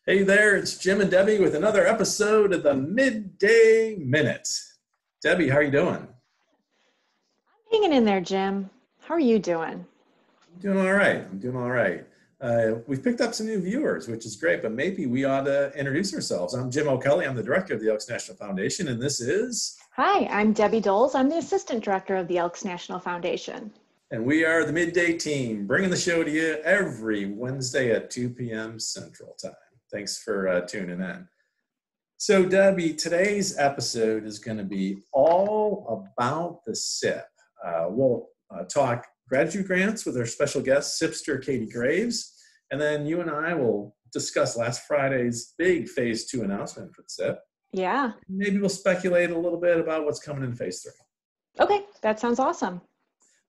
Hey there, it's Jim and Debbie with another episode of the Midday Minute. Debbie, how are you doing? Hanging in there, Jim. How are you doing? I'm doing all right. We've picked up some new viewers, which is great, but maybe we ought to introduce ourselves. I'm Jim O'Kelly. I'm the director of the Elks National Foundation, and this is... Hi, I'm Debbie Doles. I'm the assistant director of the Elks National Foundation. And we are the Midday team, bringing the show to you every Wednesday at 2 p.m. Central Time. Thanks for tuning in. So, Debbie, today's episode is going to be all about the CIP. We'll talk gratitude grants with our special guest, CIPster Katie Graves, and then you and I will discuss last Friday's big Phase 2 announcement for the CIP. Yeah. Maybe we'll speculate a little bit about what's coming in Phase 3. Okay, that sounds awesome.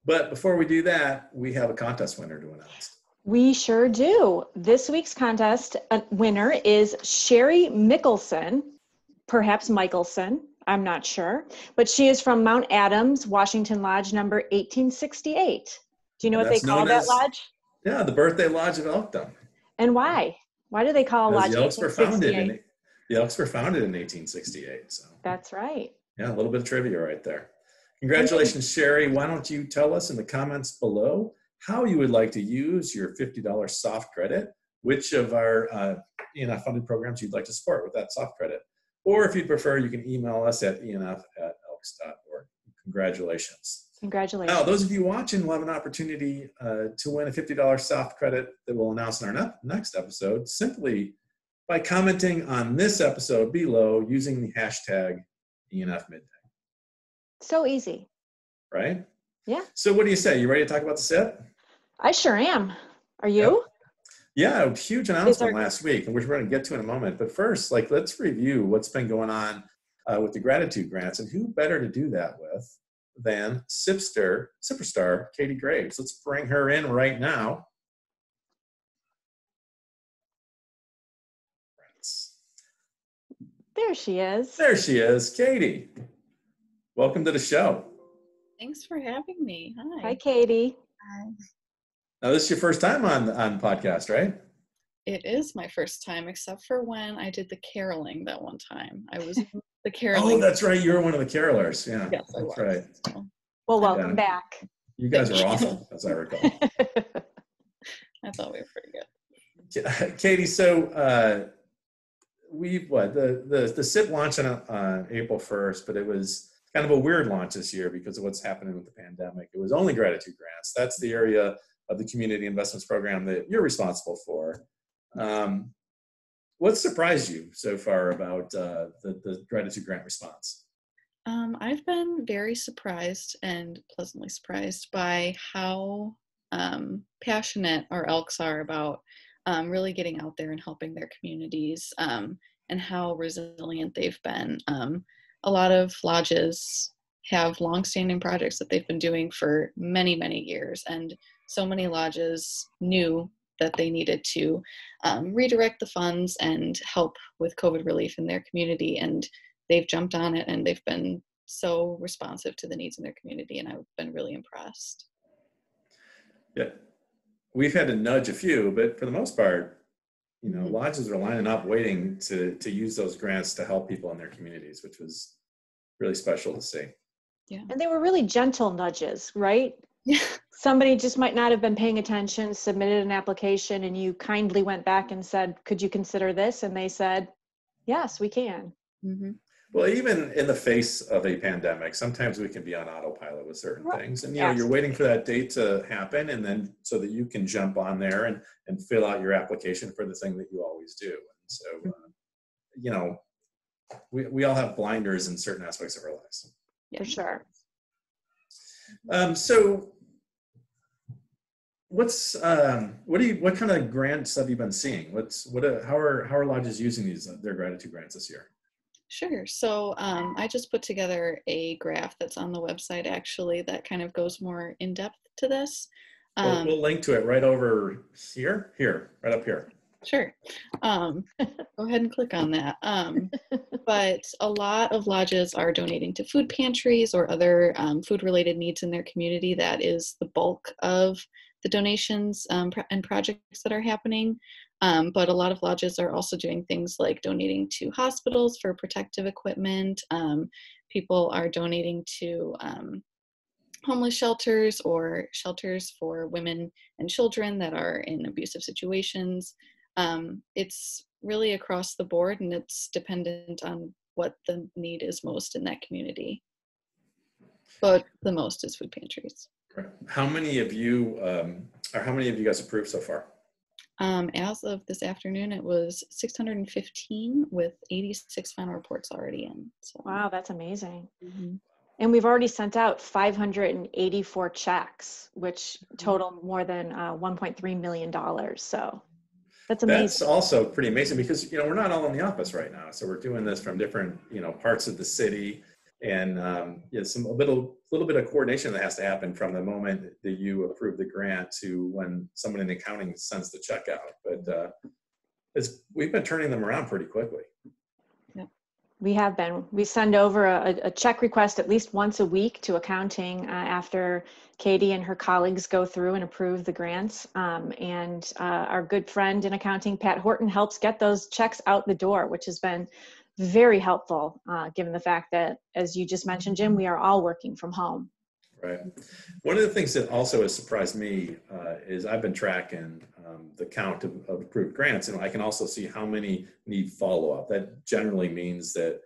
But before we do that, we have a contest winner to announce. We sure do. This week's contest winner is Sherry Mickelson, perhaps Michelson, I'm not sure, but she is from Mount Adams, Washington Lodge number 1868. Do you know what they call that lodge? Yeah, the birthday lodge of Elkdom. And why? Why do they call a lodge the Elks 1868? The Elks were founded in 1868. So that's right. Yeah, a little bit of trivia right there. Congratulations, Sherry. Why don't you tell us in the comments below how you would like to use your $50 soft credit, which of our ENF funded programs you'd like to support with that soft credit. Or if you'd prefer, you can email us at enf@elks.org. Congratulations. Congratulations. Now, those of you watching will have an opportunity to win a $50 soft credit that we'll announce in our next episode simply by commenting on this episode below using the hashtag ENFMidday. So easy. Right? Yeah. So what do you say? You ready to talk about the CIP? I sure am. Are you? Yep. Yeah, a huge announcement last week, and which we're going to get to in a moment. But first, let's review what's been going on with the gratitude grants, and who better to do that with than CIPster Katie Graves. Let's bring her in right now. There she is. There she is, Katie. Welcome to the show. Thanks for having me. Hi. Hi, Katie. Hi. Now, this is your first time on podcast, right? It is my first time, except for when I did the caroling that one time. I was the caroling. Oh, that's right. You were one of the carolers. Yeah, yes, I that's was. right. So. Well, welcome back. You guys are awesome, as I recall. I thought we were pretty good. Katie, so the CIP launched on April 1st, but it was kind of a weird launch this year because of what's happening with the pandemic. It was only gratitude grants. That's the area of the community investments program that you're responsible for. What surprised you so far about the gratitude grant response? I've been very surprised and pleasantly surprised by how passionate our Elks are about really getting out there and helping their communities, and how resilient they've been. A lot of lodges have longstanding projects that they've been doing for many, many years, and so many lodges knew that they needed to redirect the funds and help with COVID relief in their community, and they've jumped on it, and they've been so responsive to the needs in their community, and I've been really impressed. Yeah, we've had to nudge a few, but for the most part, lodges are lining up waiting to use those grants to help people in their communities, which was really special to see. Yeah. And they were really gentle nudges, right? Yeah. Somebody just might not have been paying attention, submitted an application, and you kindly went back and said, could you consider this? And they said, yes, we can. Mm-hmm. Well, even in the face of a pandemic, sometimes we can be on autopilot with certain things. And, you're waiting for that date to happen, and then so that you can jump on there and fill out your application for the thing that you always do. And so, we all have blinders in certain aspects of our lives. For sure. So what kind of grants have you been seeing? How are lodges using their gratitude grants this year? Sure. So I just put together a graph that's on the website, actually, that kind of goes more in depth to this. We'll link to it right over here, right up here. Sure. Go ahead and click on that. But a lot of lodges are donating to food pantries or other food-related needs in their community. That is the bulk of the donations and projects that are happening. But a lot of lodges are also doing things like donating to hospitals for protective equipment. People are donating to homeless shelters or shelters for women and children that are in abusive situations. It's really across the board, and it's dependent on what the need is most in that community. But the most is food pantries. How many of you, or how many of you guys approved so far? As of this afternoon, it was 615 with 86 final reports already in. So. Wow, that's amazing. Mm-hmm. And we've already sent out 584 checks, which total more than $1.3 million. So that's amazing. That's also pretty amazing because, we're not all in the office right now. So we're doing this from different, parts of the city. And a little bit of coordination that has to happen from the moment that you approve the grant to when someone in accounting sends the check out. But we've been turning them around pretty quickly. Yeah, we have been. We send over a check request at least once a week to accounting after Katie and her colleagues go through and approve the grants. And our good friend in accounting, Pat Horton, helps get those checks out the door, which has been very helpful, given the fact that, as you just mentioned, Jim, we are all working from home. Right. One of the things that also has surprised me is I've been tracking the count of approved grants, and I can also see how many need follow-up. That generally means that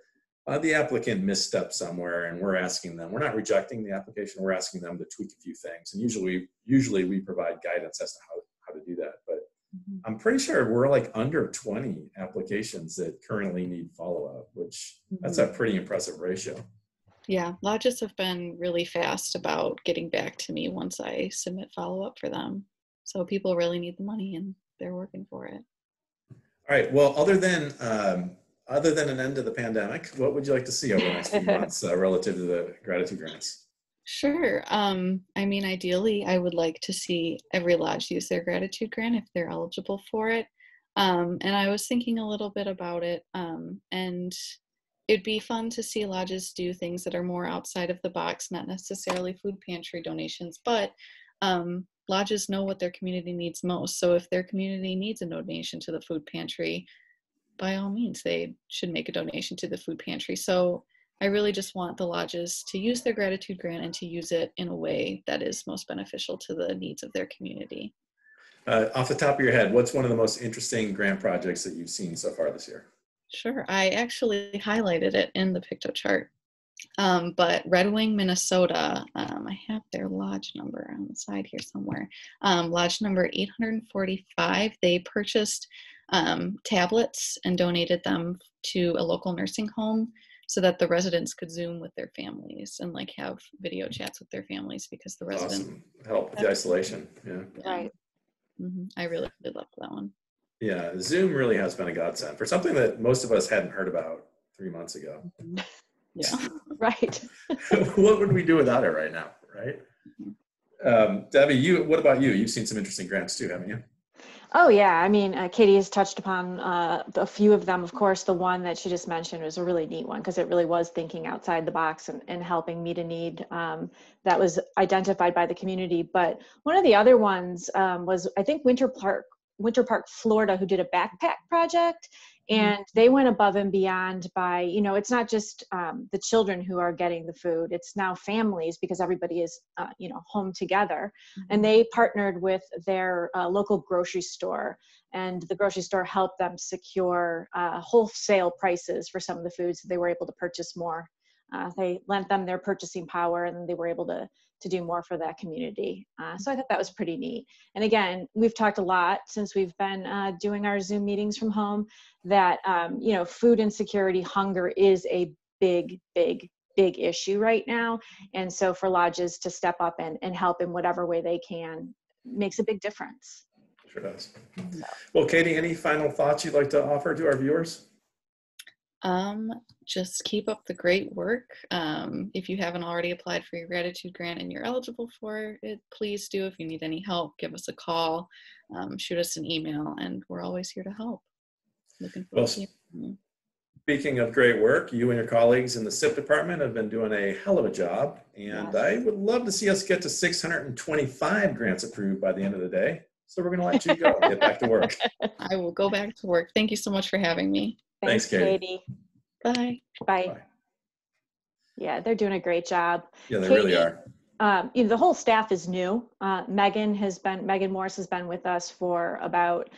the applicant misstepped somewhere, and we're not rejecting the application, we're asking them to tweak a few things. And usually we provide guidance as to how to do that. But I'm pretty sure we're like under 20 applications that currently need follow-up, which that's a pretty impressive ratio. Yeah, lodges have been really fast about getting back to me once I submit follow-up for them. So people really need the money and they're working for it. All right. Well, other than an end to the pandemic, what would you like to see over the next few months relative to the gratitude grants? Sure. Ideally, I would like to see every lodge use their gratitude grant if they're eligible for it. And I was thinking a little bit about it, and it'd be fun to see lodges do things that are more outside of the box, not necessarily food pantry donations, but lodges know what their community needs most. So if their community needs a donation to the food pantry, by all means, they should make a donation to the food pantry. So I really just want the lodges to use their gratitude grant and to use it in a way that is most beneficial to the needs of their community. Off the top of your head, what's one of the most interesting grant projects that you've seen so far this year? Sure. I actually highlighted it in the picto chart. But Red Wing, Minnesota, I have their lodge number on the side here somewhere. Lodge number 845, they purchased tablets and donated them to a local nursing home so that the residents could Zoom with their families and like have video chats with their families because the residents awesome. Help with the isolation. Yeah. Right. I really loved that one. Yeah, Zoom really has been a godsend for something that most of us hadn't heard about 3 months ago. Yeah. Right. What would we do without it right now, right? Debbie, what about you? You've seen some interesting grants too, haven't you? Oh, yeah. Katie has touched upon a few of them. Of course, the one that she just mentioned was a really neat one because it really was thinking outside the box and helping meet a need that was identified by the community. But one of the other ones was, I think, Winter Park, Florida, who did a backpack project. And they went above and beyond by, it's not just the children who are getting the food, it's now families because everybody is, home together. And they partnered with their local grocery store, and the grocery store helped them secure wholesale prices for some of the foods. So they were able to purchase more. They lent them their purchasing power, and they were able to do more for that community. So I thought that was pretty neat. And again, we've talked a lot since we've been doing our Zoom meetings from home that, food insecurity, hunger is a big issue right now. And so for lodges to step up and help in whatever way they can makes a big difference. Sure does. Well, Katie, any final thoughts you'd like to offer to our viewers? Just keep up the great work. If you haven't already applied for your gratitude grant and you're eligible for it, please do. If you need any help, give us a call, shoot us an email, and we're always here to help. Looking forward to you. Speaking of great work, you and your colleagues in the SIP department have been doing a hell of a job, and Yes. I would love to see us get to 625 grants approved by the end of the day. So we're going to let you go and get back to work. I will go back to work. Thank you so much for having me. Thanks, Katie. Bye. Bye. Bye. Yeah, they're doing a great job. Yeah, they Katie, really are. The whole staff is new. Megan Morris has been with us for about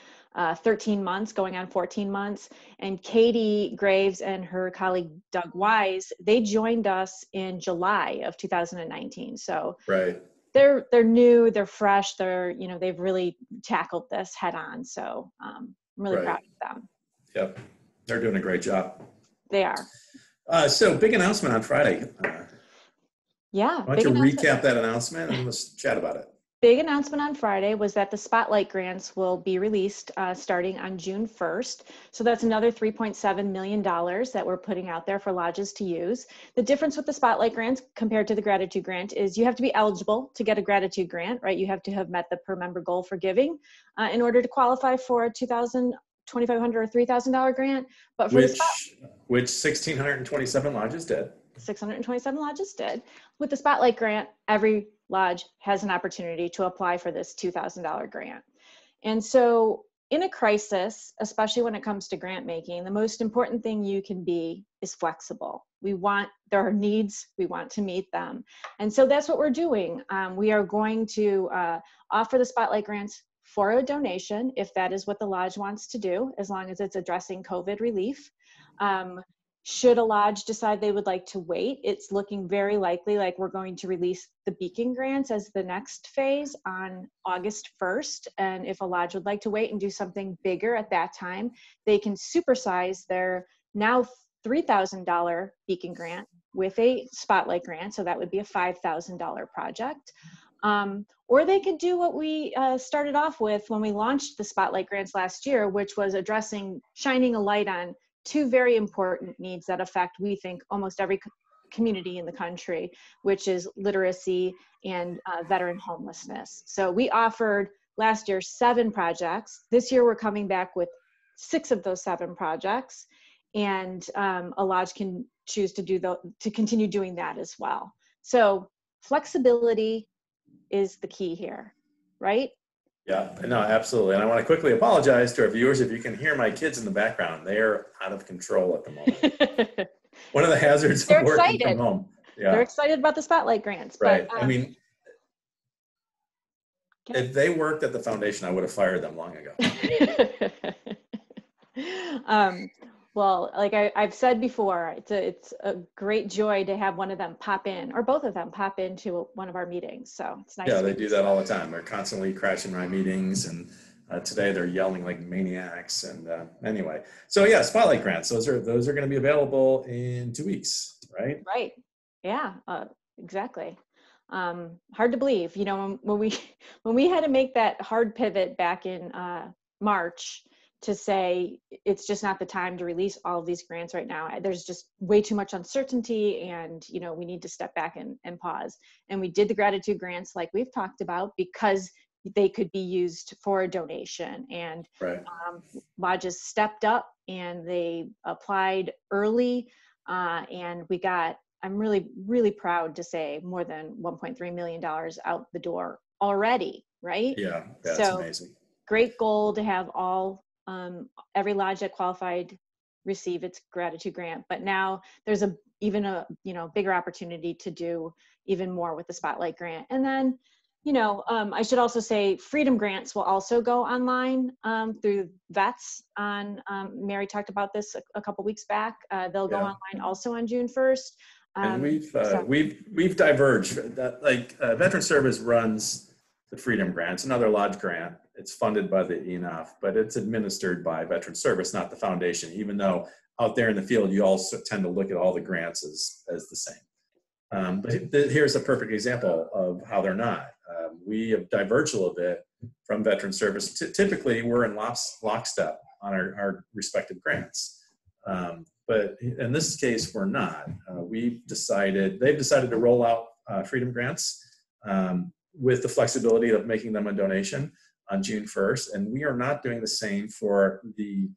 13 months, going on 14 months. And Katie Graves and her colleague Doug Wise, they joined us in July of 2019. So Right. they're new, they're fresh, they've really tackled this head on. So I'm really Right. proud of them. Yep. They're doing a great job. They are. So big announcement on Friday. Yeah. Why don't you recap that announcement and let's chat about it. Big announcement on Friday was that the Spotlight grants will be released starting on June 1st. So that's another $3.7 million that we're putting out there for lodges to use. The difference with the Spotlight grants compared to the Gratitude Grant is you have to be eligible to get a Gratitude Grant, right? You have to have met the per member goal for giving in order to qualify for a $2,500 or $3,000 grant. But for which 1,627 lodges did. 627 lodges did. With the Spotlight grant, every lodge has an opportunity to apply for this $2,000 grant. And so in a crisis, especially when it comes to grant making, the most important thing you can be is flexible. There are needs, we want to meet them. And so that's what we're doing. We are going to offer the Spotlight grants for a donation, if that is what the lodge wants to do, as long as it's addressing COVID relief. Should a lodge decide they would like to wait, it's looking very likely like we're going to release the Beacon grants as the next phase on August 1st. And if a lodge would like to wait and do something bigger at that time, they can supersize their now $3,000 Beacon grant with a Spotlight grant. So that would be a $5,000 project. Or they could do what we started off with when we launched the Spotlight grants last year, which was shining a light on two very important needs that affect, we think, almost every community in the country, which is literacy and veteran homelessness. So we offered last year 7 projects. This year we're coming back with 6 of those 7 projects, and a lodge can choose to continue doing that as well. So flexibility is the key here, right? Yeah, no, absolutely. And I want to quickly apologize to our viewers if you can hear my kids in the background. They are out of control at the moment. One of the hazards of working from home. Yeah. They're excited about the Spotlight grants. Right. But, I mean, if they worked at the foundation, I would have fired them long ago. Well, like I've said before, it's a great joy to have one of them pop in, or both of them pop into one of our meetings. So it's nice. Yeah, they do that all the time. They're constantly crashing my meetings, and today they're yelling like maniacs. And anyway, so yeah, Spotlight grants. Those are going to be available in 2 weeks, right? Right. Yeah. Exactly. Hard to believe. You know, when we had to make that hard pivot back in March, to say it's just not the time to release all of these grants right now. There's just way too much uncertainty, and we need to step back and pause. And we did the Gratitude grants like we've talked about because they could be used for a donation. And right. Lodges stepped up and they applied early, and we got, I'm really, really proud to say, more than $1.3 million out the door already, right? Yeah, that's amazing. Great goal to have every lodge that qualified receive its Gratitude grant, but now there's even a bigger opportunity to do even more with the Spotlight grant. And then I should also say Freedom grants will also go online through vets on Mary talked about this a couple weeks back. They'll go online also on June 1st. And we've diverged. Veteran Service runs the Freedom grants, another lodge grant. It's funded by the ENOF, but it's administered by Veteran Service, not the foundation, even though out there in the field, you also tend to look at all the grants as the same. But here's a perfect example of how they're not. We have diverged a little bit from Veteran Service. Typically, we're in lockstep on our respective grants. But in this case, we're not. They've decided to roll out Freedom grants with the flexibility of making them a donation on June 1st. And we are not doing the same for the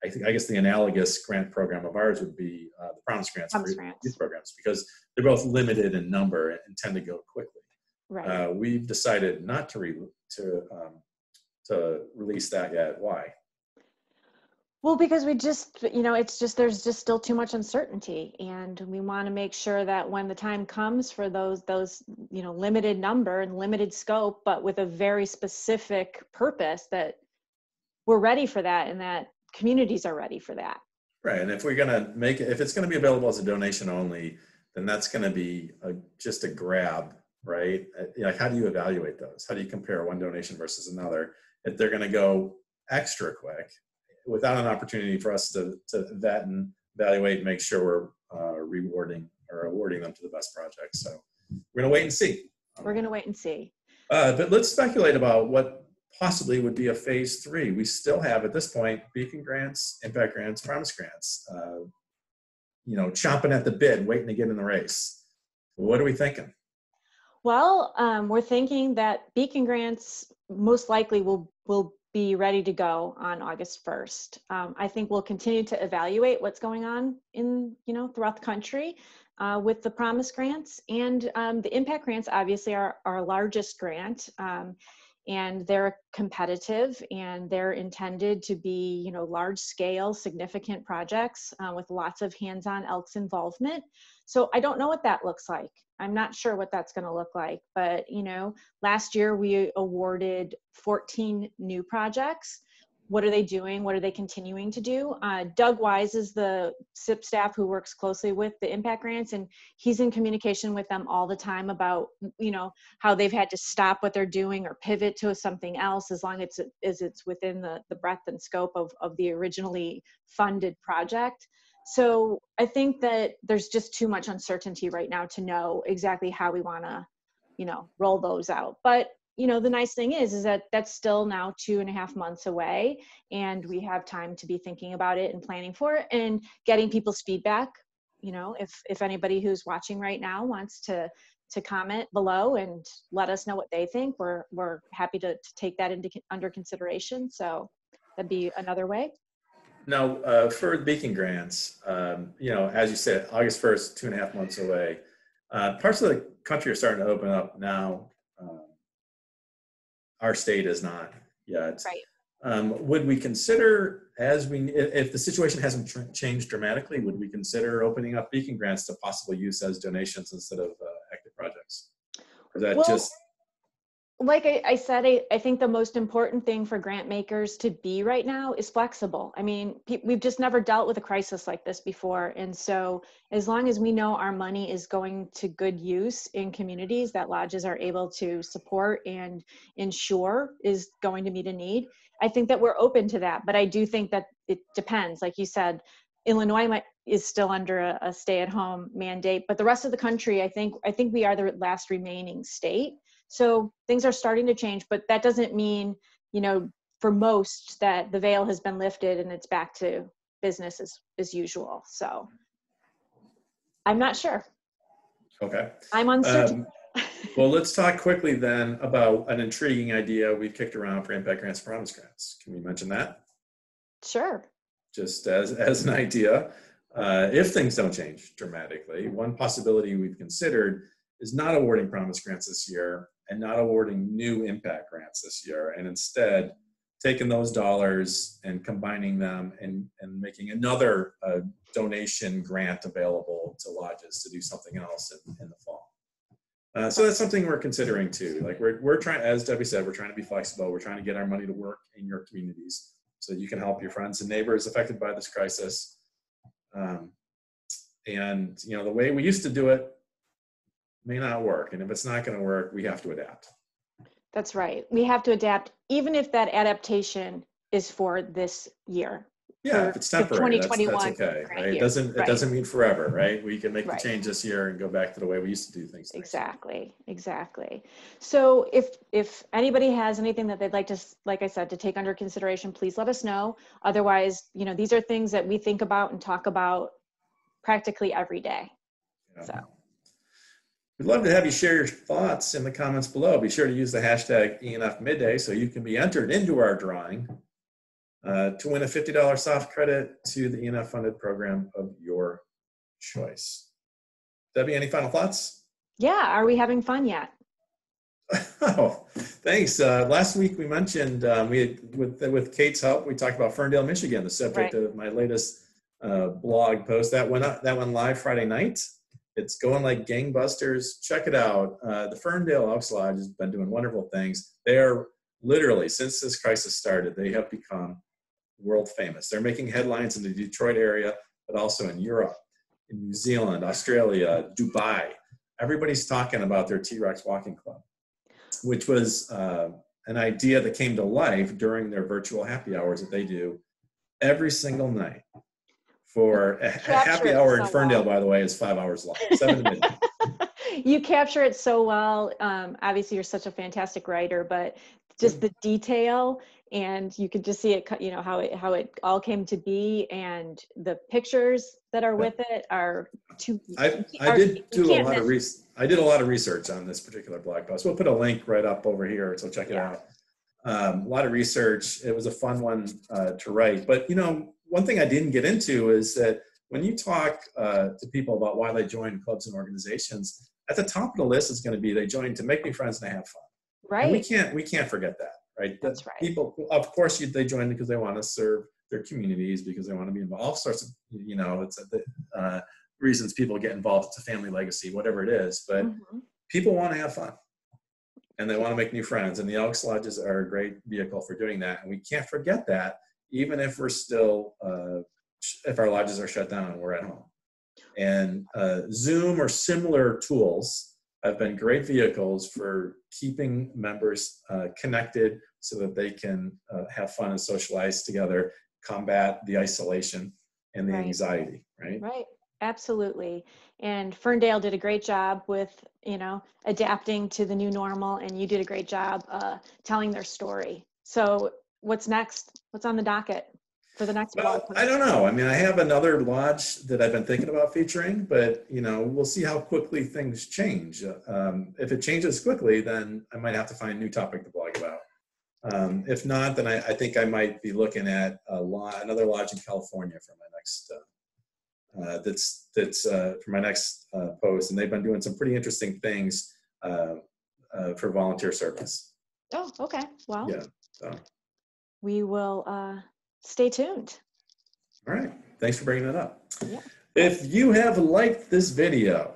I guess the analogous grant program of ours would be the Promise Grants for youth programs, because they're both limited in number and tend to go quickly. Right. We've decided not to release that yet. Why? Well, because we just, there's just still too much uncertainty, and we want to make sure that when the time comes for those, limited number and limited scope, but with a very specific purpose, that we're ready for that and that communities are ready for that. Right. And if we're going to make it, if it's going to be available as a donation only, then that's going to be just a grab, right? Like, how do you evaluate those? How do you compare one donation versus another? If they're going to go extra quick without an opportunity for us to vet and evaluate and make sure we're rewarding or awarding them to the best projects. So we're going to wait and see. We're going to wait and see. But let's speculate about what possibly would be a phase 3. We still have at this point Beacon grants, impact grants, promise grants, chomping at the bit, waiting to get in the race. What are we thinking? Well, we're thinking that Beacon grants most likely will be ready to go on August 1st. I think we'll continue to evaluate what's going on throughout the country with the promise grants, and the impact grants obviously are our largest grant. And they're competitive, and they're intended to be, large scale, significant projects with lots of hands-on Elks involvement. So I don't know what that looks like. I'm not sure what that's going to look like, but, last year we awarded 14 new projects. What are they doing? What are they continuing to do? Doug Wise is the CIP staff who works closely with the impact grants, and he's in communication with them all the time about, how they've had to stop what they're doing or pivot to something else, as long as it's within the breadth and scope of the originally funded project. So I think that there's just too much uncertainty right now to know exactly how we want to, roll those out. But the nice thing is that that's still now 2.5 months away, and we have time to be thinking about it and planning for it and getting people's feedback. If anybody who's watching right now wants to comment below and let us know what they think, we're happy to take that under consideration. So that'd be another way. Now, for Beacon grants, as you said, August 1st, 2.5 months away. Parts of the country are starting to open up now. Our state is not yet. Right. Would we consider, if the situation hasn't changed dramatically, would we consider opening up Beacon grants to possible use as donations instead of active projects? Or is that like I said, I think the most important thing for grant makers to be right now is flexible. I mean, we've just never dealt with a crisis like this before. And so as long as we know our money is going to good use in communities that lodges are able to support and ensure is going to meet a need, I think that we're open to that. But I do think that it depends. Like you said, Illinois is still under a stay-at-home mandate, but the rest of the country, I think we are the last remaining state. So things are starting to change, but that doesn't mean, for most, that the veil has been lifted and it's back to business as usual. So I'm not sure. Okay. I'm uncertain. Well, let's talk quickly then about an intriguing idea we've kicked around for impact grants and promise grants. Can we mention that? Sure. Just as an idea, if things don't change dramatically, one possibility we've considered is not awarding promise grants this year and not awarding new impact grants this year, and instead taking those dollars and combining them and making another donation grant available to lodges to do something else in the fall. So that's something we're considering too. Like we're trying, as Debbie said, we're trying to be flexible. We're trying to get our money to work in your communities so you can help your friends and neighbors affected by this crisis. And the way we used to do it may not work. And if it's not going to work, we have to adapt. That's right. We have to adapt, even if that adaptation is for this year. Yeah, if it's temporary, that's okay. Right? It doesn't mean forever, right? We can make the change this year and go back to the way we used to do things. Exactly. So if anybody has anything that they'd like to, like I said, to take under consideration, please let us know. Otherwise, these are things that we think about and talk about practically every day. Yeah. So. We'd love to have you share your thoughts in the comments below. Be sure to use the hashtag ENF Midday so you can be entered into our drawing to win a $50 soft credit to the ENF funded program of your choice. Debbie, any final thoughts? Yeah, are we having fun yet? Oh, thanks. Last week we mentioned with Kate's help, we talked about Ferndale, Michigan, the subject of my latest blog post. That went live Friday night. It's going like gangbusters. Check it out. The Ferndale Elks Lodge has been doing wonderful things. They are literally, since this crisis started, they have become world famous. They're making headlines in the Detroit area, but also in Europe, in New Zealand, Australia, Dubai. Everybody's talking about their T-Rex Walking Club, which was an idea that came to life during their virtual happy hours that they do every single night. For a happy hour in Ferndale, by the way, is 5 hours long, 7 to midnight. You capture it so well. Obviously, you're such a fantastic writer, but just the detail, and you could just see it, you know, how it all came to be, and the pictures that are with it are too. I did a lot of research on this particular blog post. We'll put a link right up over here, so check it out. A lot of research. It was a fun one to write. But, you know, one thing I didn't get into is that when you talk to people about why they join clubs and organizations, at the top of the list is going to be they join to make new friends and to have fun. Right. And we can't forget that, right? That's right. People, of course, they join because they want to serve their communities, because they want to be involved. All sorts of, you know, it's the reasons people get involved. It's a family legacy, whatever it is. But people want to have fun, and they want to make new friends. And the Elks Lodges are a great vehicle for doing that. And we can't forget that, even if we're still, if our lodges are shut down and we're at home. And Zoom or similar tools have been great vehicles for keeping members connected so that they can have fun and socialize together, combat the isolation and the anxiety, right? Right, absolutely. And Ferndale did a great job with, you know, adapting to the new normal, and you did a great job telling their story. So what's next? What's on the docket for the next blog post? I don't know. I mean, I have another lodge that I've been thinking about featuring, but, you know, we'll see how quickly things change. If it changes quickly, then I might have to find a new topic to blog about. If not, then I think I might be looking at another lodge in California for my next for my next post. And they've been doing some pretty interesting things for volunteer service. Oh, okay. Well, yeah. So we will stay tuned. All right. Thanks for bringing that up. Yeah. If you have liked this video,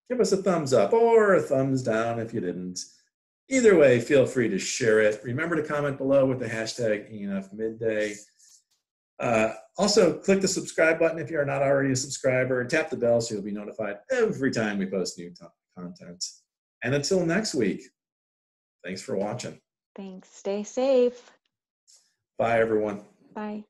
give us a thumbs up or a thumbs down if you didn't. Either way, feel free to share it. Remember to comment below with the hashtag ENF Midday. Also, click the subscribe button if you are not already a subscriber, and tap the bell so you'll be notified every time we post new content. And until next week, thanks for watching. Thanks. Stay safe. Bye, everyone. Bye.